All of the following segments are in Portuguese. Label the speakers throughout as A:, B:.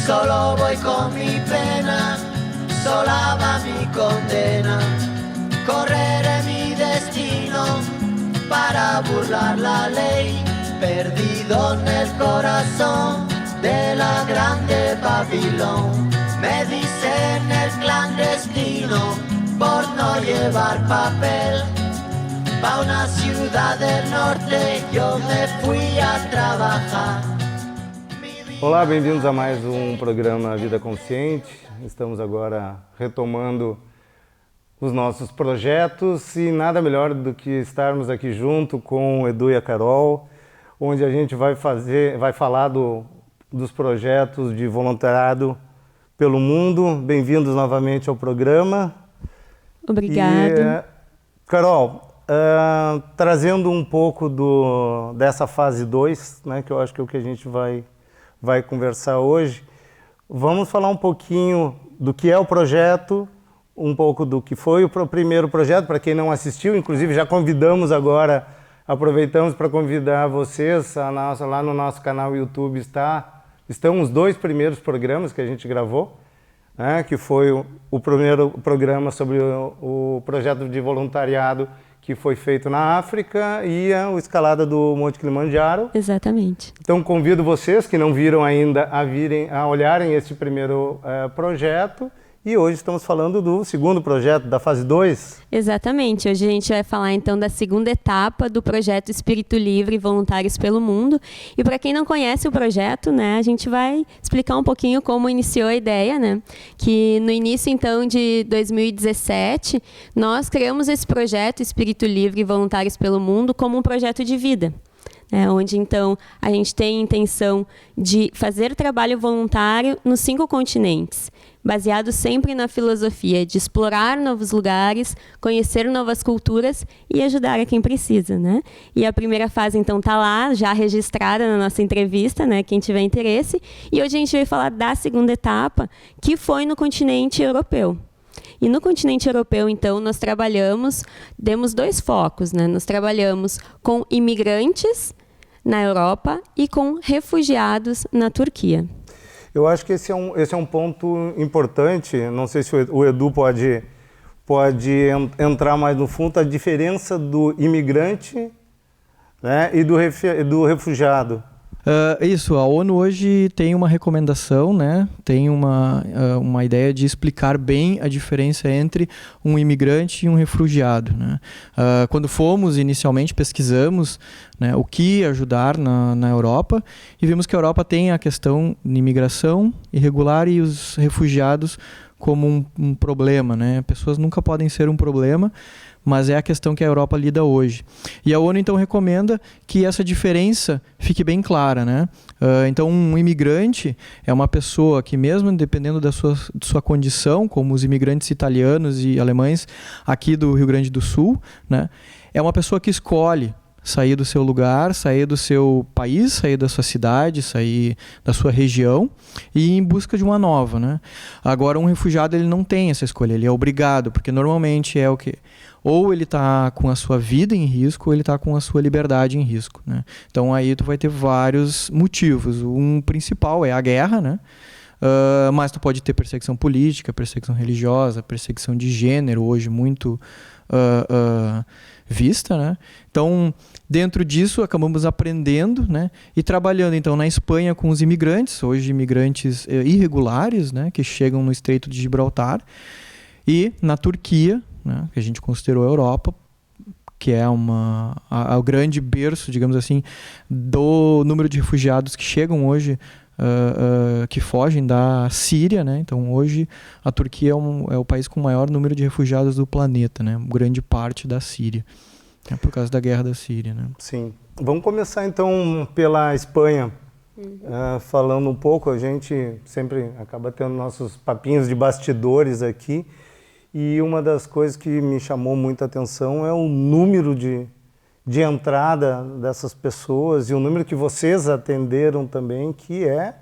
A: Solo voy con mi pena, sola va mi condena. Correré mi destino para burlar la ley, perdido en el corazón de la grande Babilón. Me dicen el clandestino por no llevar papel. Pa' una ciudad del norte yo me fui a trabajar.
B: Olá, bem-vindos a mais um programa Vida Consciente. Estamos agora retomando os nossos projetos e nada melhor do que estarmos aqui junto com o Edu e a Carol, onde a gente vai falar dos projetos de voluntariado pelo mundo. Bem-vindos novamente ao programa.
C: Obrigada.
B: Carol, trazendo um pouco dessa fase 2, né, que eu acho que é o que a gente vai conversar hoje, vamos falar um pouquinho do que é o projeto, um pouco do que foi o primeiro projeto, para quem não assistiu. Inclusive já convidamos agora, aproveitamos para convidar vocês, lá no nosso canal YouTube estão os 2 primeiros programas que a gente gravou, né, que foi o primeiro programa sobre o projeto de voluntariado que foi feito na África e a escalada do Monte Kilimanjaro.
C: Exatamente.
B: Então convido vocês que não viram ainda a olharem esse primeiro projeto. E hoje estamos falando do segundo projeto, da fase 2.
C: Exatamente. Hoje a gente vai falar então da segunda etapa do projeto Espírito Livre Voluntários pelo Mundo. E para quem não conhece o projeto, né, a gente vai explicar um pouquinho como iniciou a ideia, né? Que no início então de 2017, nós criamos esse projeto Espírito Livre Voluntários pelo Mundo como um projeto de vida. Onde então a gente tem a intenção de fazer trabalho voluntário nos 5 continentes, baseado sempre na filosofia de explorar novos lugares, conhecer novas culturas e ajudar a quem precisa, né? E a primeira fase então está lá, já registrada na nossa entrevista, né? Quem tiver interesse. E hoje a gente vai falar da segunda etapa, que foi no continente europeu. E no continente europeu, então, nós demos 2 focos, né? Nós trabalhamos com imigrantes na Europa e com refugiados na Turquia.
B: Eu acho que esse é um ponto importante. Não sei se o Edu pode entrar mais no fundo, a diferença do imigrante, né, e do refugiado.
D: Isso, a ONU hoje tem uma recomendação, né? Tem uma ideia de explicar bem a diferença entre um imigrante e um refugiado, né? Quando fomos inicialmente, pesquisamos, né, o que ajudar na Europa e vimos que a Europa tem a questão de imigração irregular e os refugiados como um problema, né? Pessoas nunca podem ser um problema, mas é a questão que a Europa lida hoje. E a ONU, então, recomenda que essa diferença fique bem clara, né? Então, um imigrante é uma pessoa que, mesmo dependendo da sua condição, como os imigrantes italianos e alemães aqui do Rio Grande do Sul, né, é uma pessoa que escolhe sair do seu lugar, sair do seu país, sair da sua cidade, sair da sua região e ir em busca de uma nova, né? Agora, um refugiado, ele não tem essa escolha, ele é obrigado, porque normalmente é o que... Ou ele está com a sua vida em risco, ou ele está com a sua liberdade em risco, né? Então aí tu vai ter vários motivos. Um principal é a guerra, né? Mas tu pode ter perseguição política, perseguição religiosa, perseguição de gênero, hoje muito vista, né? Então, dentro disso, acabamos aprendendo, né, e trabalhando então na Espanha com os imigrantes, hoje imigrantes irregulares, né, que chegam no Estreito de Gibraltar, e na Turquia, né, que a gente considerou a Europa, que é o grande berço, digamos assim, do número de refugiados que chegam hoje, que fogem da Síria, né? Então hoje a Turquia é o país com o maior número de refugiados do planeta, né? Grande parte da Síria, por causa da guerra da Síria, né?
B: Sim. Vamos começar então pela Espanha. Falando um pouco, a gente sempre acaba tendo nossos papinhos de bastidores aqui, e uma das coisas que me chamou muita atenção é o número de entrada dessas pessoas e o número que vocês atenderam também, que é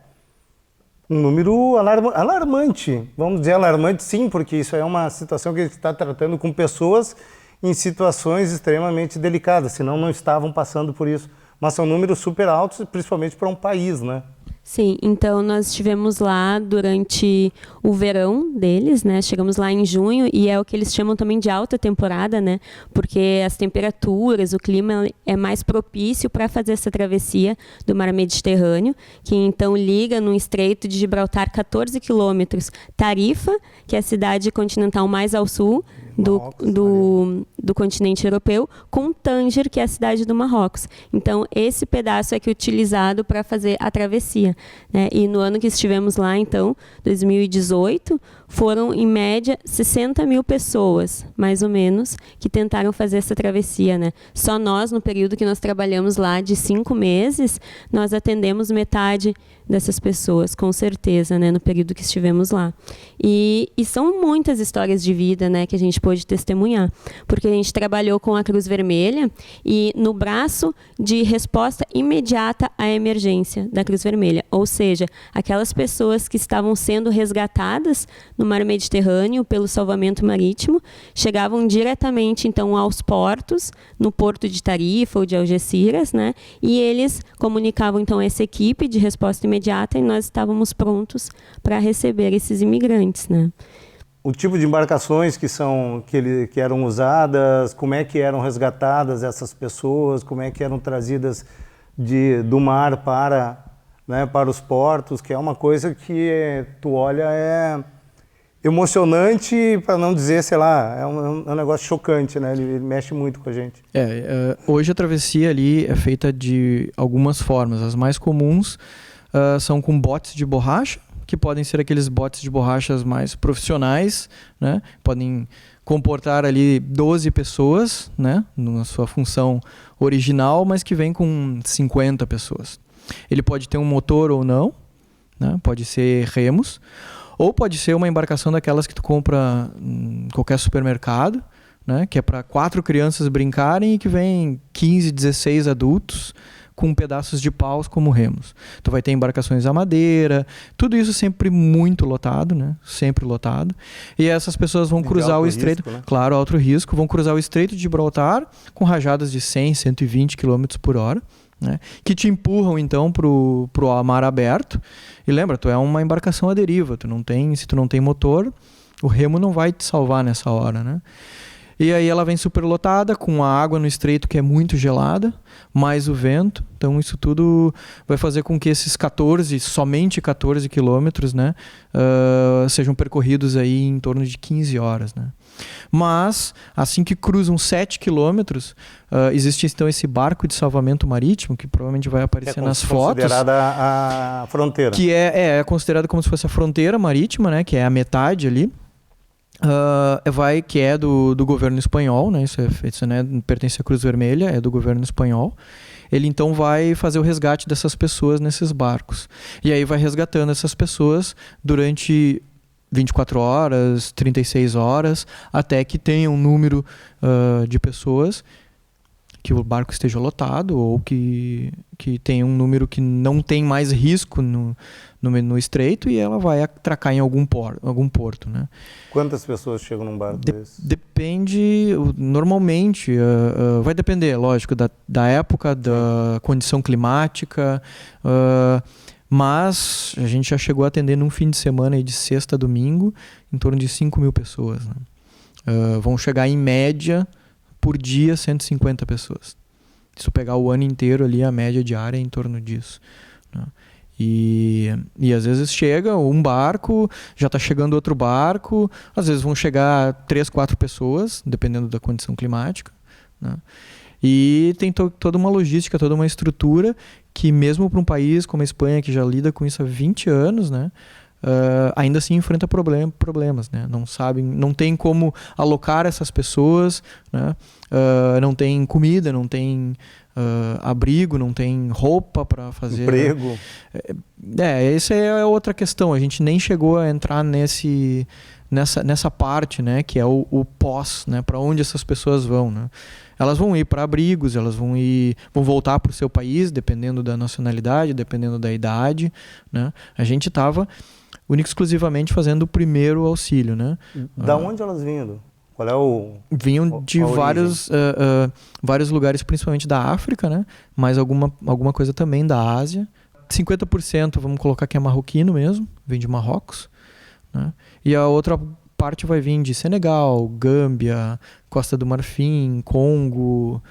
B: um número alarmante. Vamos dizer alarmante, sim, porque isso é uma situação que a gente está tratando com pessoas em situações extremamente delicadas, senão não estavam passando por isso. Mas são números super altos, principalmente para um país, né?
C: Sim, então nós estivemos lá durante o verão deles, né? Chegamos lá em junho e é o que eles chamam também de alta temporada, né? Porque as temperaturas, o clima é mais propício para fazer essa travessia do Mar Mediterrâneo, que então liga no Estreito de Gibraltar 14 quilômetros, Tarifa, que é a cidade continental mais ao sul do continente europeu, com Tanger, que é a cidade do Marrocos. Então, esse pedaço é que é utilizado para fazer a travessia, né? E no ano que estivemos lá, então, 2018, foram, em média, 60 mil pessoas, mais ou menos, que tentaram fazer essa travessia, né? Só nós, no período que nós trabalhamos lá, de 5 meses, nós atendemos metade dessas pessoas, com certeza, né? No período que estivemos lá. E são muitas histórias de vida, né? Que a gente pôde testemunhar. Porque a gente trabalhou com a Cruz Vermelha e no braço de resposta imediata à emergência da Cruz Vermelha. Ou seja, aquelas pessoas que estavam sendo resgatadas no Mar Mediterrâneo pelo salvamento marítimo, chegavam diretamente então aos portos, no porto de Tarifa ou de Algeciras, né? E eles comunicavam então essa equipe de resposta imediata e nós estávamos prontos para receber esses imigrantes, né?
B: O tipo de embarcações que eram usadas, como é que eram resgatadas essas pessoas, como é que eram trazidas do mar para os portos, que é uma coisa que tu olha, é emocionante, para não dizer, sei lá, é um negócio chocante, né? Ele mexe muito com a gente.
D: Hoje a travessia ali é feita de algumas formas. As mais comuns são com botes de borracha, que podem ser aqueles botes de borrachas mais profissionais, né? Podem comportar ali 12 pessoas, né? Na sua função original, mas que vem com 50 pessoas. Ele pode ter um motor ou não, né? Pode ser remos, ou pode ser uma embarcação daquelas que tu compra em qualquer supermercado, né? Que é para 4 crianças brincarem e que vem 15, 16 adultos com pedaços de paus como remos. Tu vai ter embarcações a madeira, tudo isso sempre muito lotado, né? Sempre lotado. E essas pessoas vão cruzar o estreito, risco, né? Claro, alto risco, vão cruzar o estreito de Gibraltar com rajadas de 100, 120 km por hora, né? Que te empurram então pro mar aberto. E lembra, tu é uma embarcação à deriva, se tu não tem motor, o remo não vai te salvar nessa hora, né? E aí ela vem superlotada, com a água no estreito que é muito gelada, mais o vento. Então isso tudo vai fazer com que esses somente 14 quilômetros, né, sejam percorridos aí em torno de 15 horas. Né? Mas, assim que cruzam 7 quilômetros, existe então esse barco de salvamento marítimo, que provavelmente vai aparecer nas fotos.
B: É considerada a fronteira.
D: Que é considerada como se fosse a fronteira marítima, né, que é a metade ali. Que é do governo espanhol, né? Isso né, pertence à Cruz Vermelha, é do governo espanhol. Ele então vai fazer o resgate dessas pessoas nesses barcos. E aí vai resgatando essas pessoas durante 24 horas, 36 horas, até que tenha um número de pessoas, que o barco esteja lotado ou que tenha um número que não tem mais risco no estreito, e ela vai atracar em algum porto, né?
B: Quantas pessoas chegam num barco desse?
D: Depende, normalmente, vai depender, lógico, da época, da condição climática, mas a gente já chegou a atender num fim de semana aí de sexta a domingo, em torno de 5 mil pessoas, né? Vão chegar em média por dia 150 pessoas. Se eu pegar o ano inteiro ali, a média diária é em torno disso, né? E às vezes chega um barco, já está chegando outro barco, às vezes vão chegar 3, 4 pessoas, dependendo da condição climática, né? E tem toda uma logística, toda uma estrutura que mesmo para um país como a Espanha, que já lida com isso há 20 anos, né? Ainda assim enfrenta problemas, né? Não tem como alocar essas pessoas, né? Não tem comida, não tem abrigo, não tem roupa para fazer
B: emprego.
D: Essa é outra questão. A gente nem chegou a entrar nessa parte, né? Que é o pós, né? Para onde essas pessoas vão, né? Elas vão ir para abrigos, elas vão voltar para o seu país, dependendo da nacionalidade, dependendo da idade, né? A gente estava única e exclusivamente fazendo o primeiro auxílio, né?
B: Da onde elas vinham? Qual é o...
D: Vinham de vários lugares, principalmente da África, né? Mas alguma coisa também da Ásia. 50%, vamos colocar que é marroquino mesmo, vem de Marrocos, né? E a outra parte vai vir de Senegal, Gâmbia, Costa do Marfim, Congo,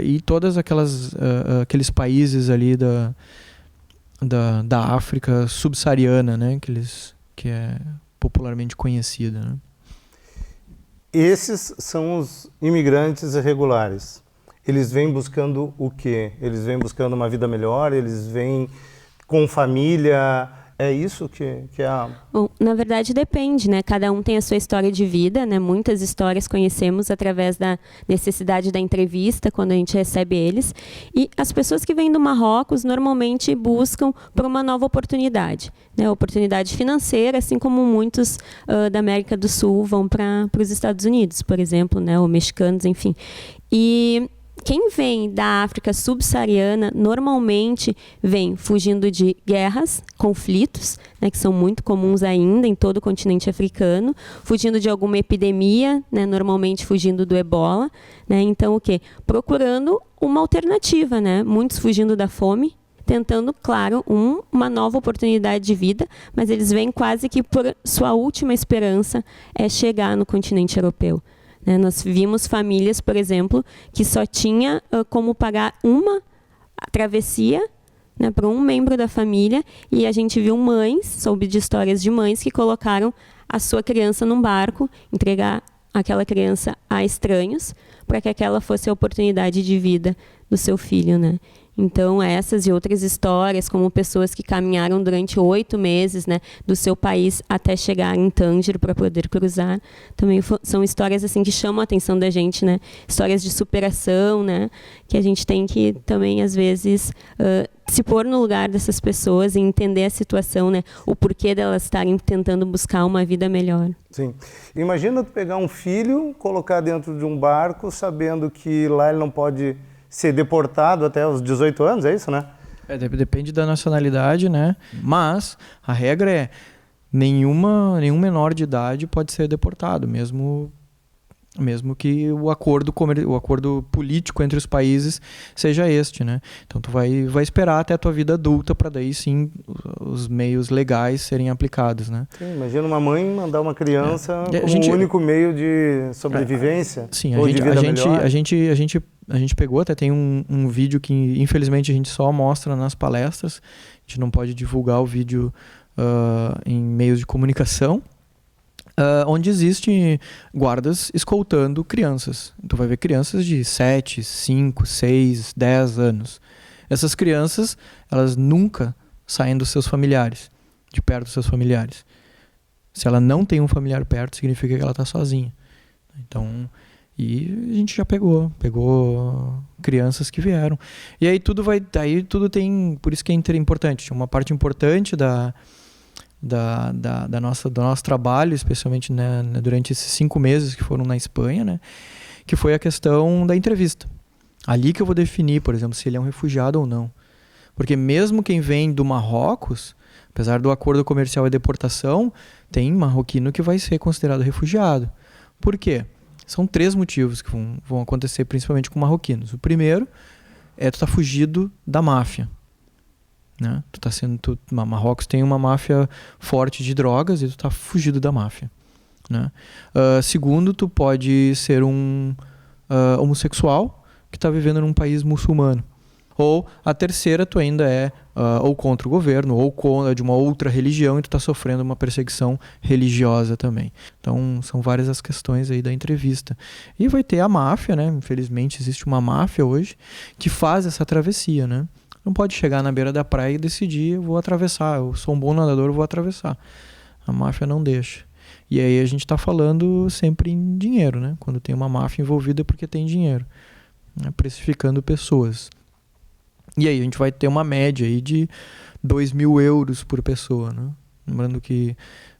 D: e todas aqueles países ali da África subsaariana, né? Que é popularmente conhecida, né?
B: Esses são os imigrantes irregulares. Eles vêm buscando o quê? Eles vêm buscando uma vida melhor? Eles vêm com família? É isso que é a...
C: Bom, na verdade depende, né? Cada um tem a sua história de vida, né? Muitas histórias conhecemos através da necessidade da entrevista, quando a gente recebe eles. E as pessoas que vêm do Marrocos normalmente buscam por uma nova oportunidade, né? Oportunidade financeira, assim como muitos da América do Sul vão para os Estados Unidos, por exemplo, né? Ou mexicanos, enfim. E quem vem da África subsaariana normalmente vem fugindo de guerras, conflitos, né, que são muito comuns ainda em todo o continente africano, fugindo de alguma epidemia, né, normalmente fugindo do ebola, né, então o quê? Procurando uma alternativa, né, muitos fugindo da fome, tentando, claro, uma nova oportunidade de vida, mas eles vêm quase que por sua última esperança é chegar no continente europeu. Nós vimos famílias, por exemplo, que só tinha como pagar uma travessia, né, para um membro da família, e a gente viu mães, soube de histórias de mães que colocaram a sua criança num barco, entregar aquela criança a estranhos, para que aquela fosse a oportunidade de vida do seu filho, né? Então, essas e outras histórias, como pessoas que caminharam durante 8 meses, né, do seu país até chegar em Tanger para poder cruzar, também são histórias assim que chamam a atenção da gente, né? Histórias de superação, né? Que a gente tem que também, às vezes, se pôr no lugar dessas pessoas e entender a situação, né? O porquê delas estarem tentando buscar uma vida melhor.
B: Sim. Imagina tu pegar um filho, colocar dentro de um barco, sabendo que lá ele não pode ser deportado até os 18 anos, é isso, né?
D: Depende da nacionalidade, né? Mas a regra é nenhum menor de idade pode ser deportado, mesmo que o acordo político entre os países seja este, né? Então tu vai esperar até a tua vida adulta para daí sim os meios legais serem aplicados, né?
B: Sim, imagina uma mãe mandar uma criança como o único meio de sobrevivência.
D: Sim,
B: ou de vida melhor.
D: A gente pegou, até tem um vídeo que infelizmente a gente só mostra nas palestras, a gente não pode divulgar o vídeo em meios de comunicação, onde existem guardas escoltando crianças. Então vai ver crianças de 7, 5, 6, 10 anos. Essas crianças, elas nunca saem dos seus familiares, de perto dos seus familiares. Se ela não tem um familiar perto, significa que ela está sozinha. Então, e a gente já pegou crianças que vieram. E aí tudo tem, por isso que é importante. Uma parte importante do nosso trabalho, especialmente, né, durante esses 5 meses que foram na Espanha, né, que foi a questão da entrevista. Ali que eu vou definir, por exemplo, se ele é um refugiado ou não. Porque mesmo quem vem do Marrocos, apesar do acordo comercial e deportação, tem marroquino que vai ser considerado refugiado. Por quê? São 3 motivos que vão acontecer principalmente com marroquinos. O primeiro é tu tá fugido da máfia, né? Marrocos tem uma máfia forte de drogas e tu tá fugido da máfia, né? Segundo, tu pode ser um homossexual que está vivendo num país muçulmano. Ou a terceira, tu ainda é ou contra o governo, ou de uma outra religião e tu está sofrendo uma perseguição religiosa também. Então, são várias as questões aí da entrevista. E vai ter a máfia, né? Infelizmente, existe uma máfia hoje que faz essa travessia, né? Não pode chegar na beira da praia e decidir, eu vou atravessar, eu sou um bom nadador, eu vou atravessar. A máfia não deixa. E aí a gente está falando sempre em dinheiro, né? Quando tem uma máfia envolvida é porque tem dinheiro, né? Precificando pessoas. E aí a gente vai ter uma média aí de 2.000 euros por pessoa, né? Lembrando que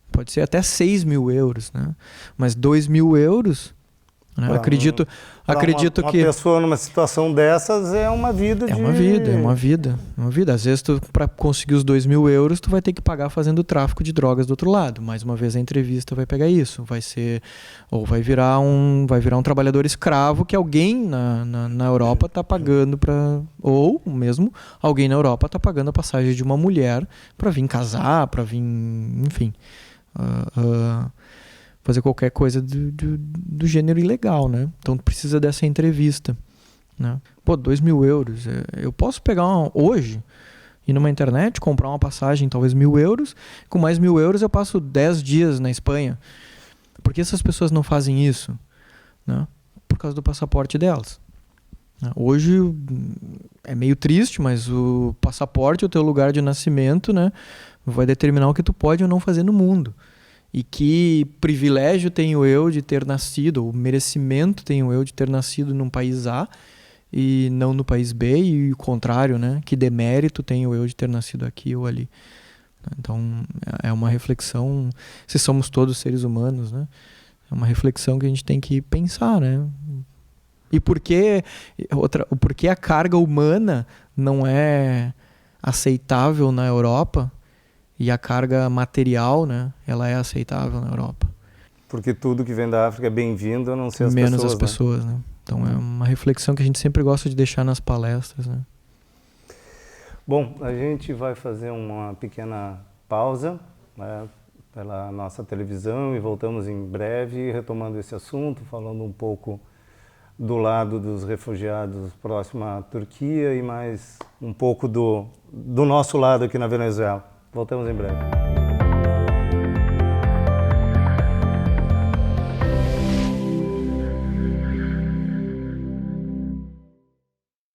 D: pode ser até 6.000 euros, né? Mas 2.000 euros Né? Acredito
B: uma
D: que
B: pessoa numa situação dessas é uma vida
D: é uma vida. Às vezes para conseguir os 2.000 euros tu vai ter que pagar fazendo tráfico de drogas do outro lado. Mais uma vez a entrevista vai pegar isso, vai virar um trabalhador escravo que alguém na Europa está pagando ou mesmo alguém na Europa está pagando a passagem de uma mulher para vir casar, para vir, enfim, fazer qualquer coisa do gênero ilegal, né? Então precisa dessa entrevista, né? Pô, 2.000 euros, eu posso pegar hoje, ir numa internet, comprar uma passagem, talvez 1.000 euros, com mais 1.000 euros eu passo 10 dias na Espanha. Por que essas pessoas não fazem isso? Né? Por causa do passaporte delas. Hoje é meio triste, mas o passaporte, o teu lugar de nascimento, né, vai determinar o que tu pode ou não fazer no mundo. E que privilégio tenho eu de ter nascido, ou merecimento tenho eu de ter nascido num país A e não no país B, e o contrário, né? Que demérito tenho eu de ter nascido aqui ou ali. Então, é uma reflexão, se somos todos seres humanos, né? É uma reflexão que a gente tem que pensar, né? E por que a carga humana não é aceitável na Europa? E a carga material, né, ela é aceitável na Europa.
B: Porque tudo que vem da África é bem-vindo, a não ser as
D: menos
B: pessoas.
D: As pessoas, né? Então é uma reflexão que a gente sempre gosta de deixar nas palestras, né?
B: Bom, a gente vai fazer uma pequena pausa, né, pela nossa televisão e voltamos em breve retomando esse assunto, falando um pouco do lado dos refugiados próximo à Turquia e mais um pouco do nosso lado aqui na Venezuela. Voltamos em breve.